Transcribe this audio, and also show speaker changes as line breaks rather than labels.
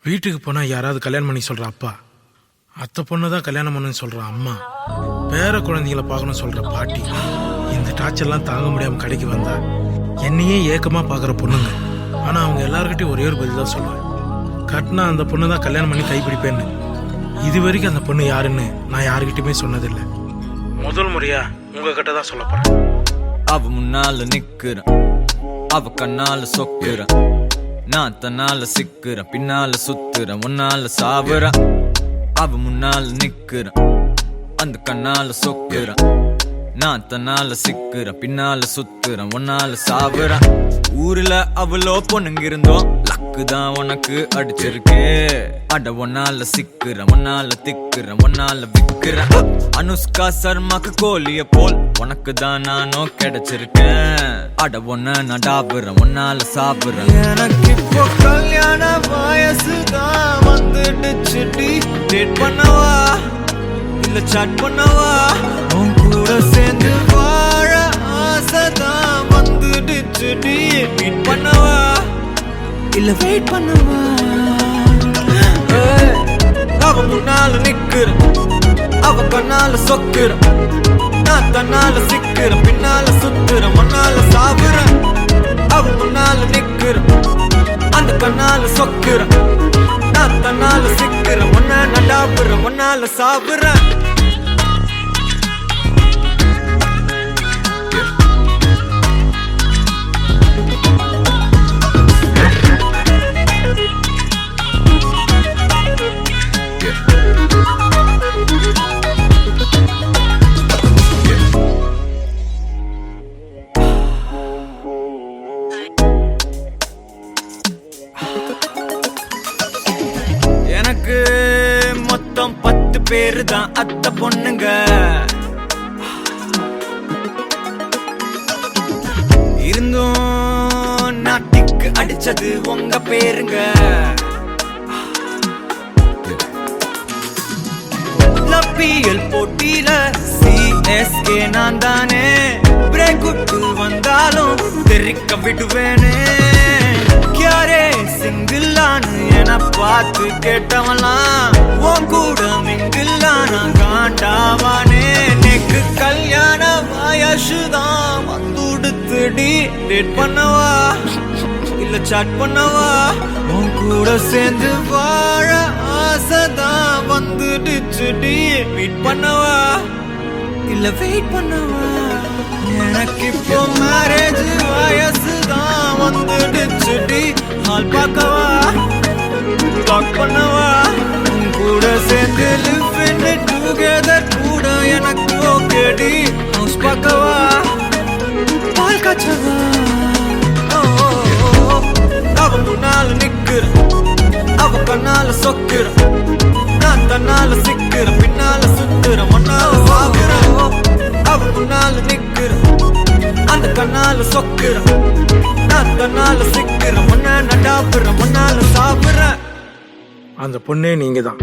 வீட்டுக்கு போனால் யாராவது கல்யாணம் பண்ணி சொல்கிற அப்பா, அத்தை பொண்ணு தான் கல்யாணம் பண்ணுன்னு சொல்கிற அம்மா, பேர குழந்தைங்களை பார்க்கணும்னு சொல்கிற பாட்டி, இந்த டார்ச்சர்லாம் தாங்க முடியாமல் கடைக்கு வந்தா என்னையே ஏக்கமாக பார்க்குற பொண்ணுங்க. ஆனால் அவங்க எல்லாருக்கிட்டையும் ஒரே ஒரு பதில் தான் சொல்லுவேன், கட்டினா அந்த பொண்ணு தான் கல்யாணம் பண்ணி கைப்பிடிப்பேன்னு. இது வரைக்கும் அந்த பொண்ணு யாருன்னு நான் யாருக்கிட்டையுமே சொன்னதில்லை. முதல் முறையா உங்ககிட்ட தான் சொல்ல போறேன்.
அவ முன்னால நிக்கிறேன், அவ கண்ணால சொக்குறேன், நான் தன்னால சிக்குறேன், பின்னால சுத்துறேன், உன்னால சாவுறேன். அவ முன்னால நிக்கிறேன், அந்த கண்ணால சொக்குறேன், நான் தன்னால சிக்குறேன், பின்னால சுத்துறேன், உன்னால சாவுறேன். ஊர்ல அவ்வளோ பொண்ணுங்க இருந்தோம், லக்கு தான் உனக்கு அடிச்சிருக்கு. அட ஒன்னால சிக்குறேன், ஒன்னால திக்குறேன், ஒன்னால விக்குறேன். அனுஷ்கா சர்மாக்கு கோலிய போல் உனக்கு தான் நானும் கிடைச்சிருக்கேன். அட ஒன்ன நான் டாபுறேன், ஒன்னால சாப்பிடுறேன். எனக்கு இப்போ கல்யாண வயசுதான் வந்துடுச்சுடி. டேட் பண்ணவா இல்ல சாட் பண்ணவா, உன் கூட சேர்ந்து வாழ ஆசைதான் வந்துடுச்சுடி. மீட் பண்ணவா இல்ல வெயிட் பண்ணவா. அவ முன்னால நிக்கிறேன், அவ கண்ணால சொக்குறேன், நான் தன்னால சிக்கிறேன், பின்னால சுத்துறேன், முன்னால சாவுறேன். அவ முன்னால நிக்கிறேன், அந்த கண்ணால சொக்குறேன், நான் தன்னால சிக்கிறேன், ஒன்ன நடாப்புறேன், ஒன்னால சாவுறேன். எனக்கு மொத்தம் 10 பேரு தான் அத்தை பொண்ணுங்க. இருந்தும் நாட்டிக்கு அடிச்சது உங்க பேருங்க. லப்பியல் போட்டியில CSK நான் தானே. பிரேக் விட்டு வந்தாலும் தெரிக்க விடுவேனே. யாரே சிங்கிளான்னு என பார்த்து கேட்டவன்லாம் உன் கூட மிங்கில்லான காண்டாவானே. நெக்கு கல்யாண வயசுதான் வந்துடுத்துடி. டேட் பண்ணவா இல்ல சாட் பண்ணவா, உன் கூட சேர்ந்து வாழ ஆசைதான் வந்துடுச்சுடி. மீட் பண்ணவா இல்ல வெயிட் பண்ணவா. எனக்கு இப்போ மேரேஜ் வயசுதான் வந்துடுச்சுடி. ஹால் பார்க்கவா டாக் பண்ணவா, உன் கூட சேர்ந்து லிவ் இன் டுகெதர் கூட எனக்கு ஓகேடி. ஹவுஸ் பார்க்கவா பால் காய்ச்சவா. அவ முன்னால நிக்கிறேன், அவ கண்ணால சொக்குறேன், நான் தன்னால சிக்கிறேன், பின்னால சுத்துறேன், முன்னால சாகுறேன். அவ முன்னால நிக்கிறேன், அந்த கண்ணால சொக்குறேன், நான் தன்னால சிக்கிறேன், முன்ன நடாப்புறேன், முன்னால சாப்பிடுறேன்.
அந்த பொண்ணே நீங்க தான்.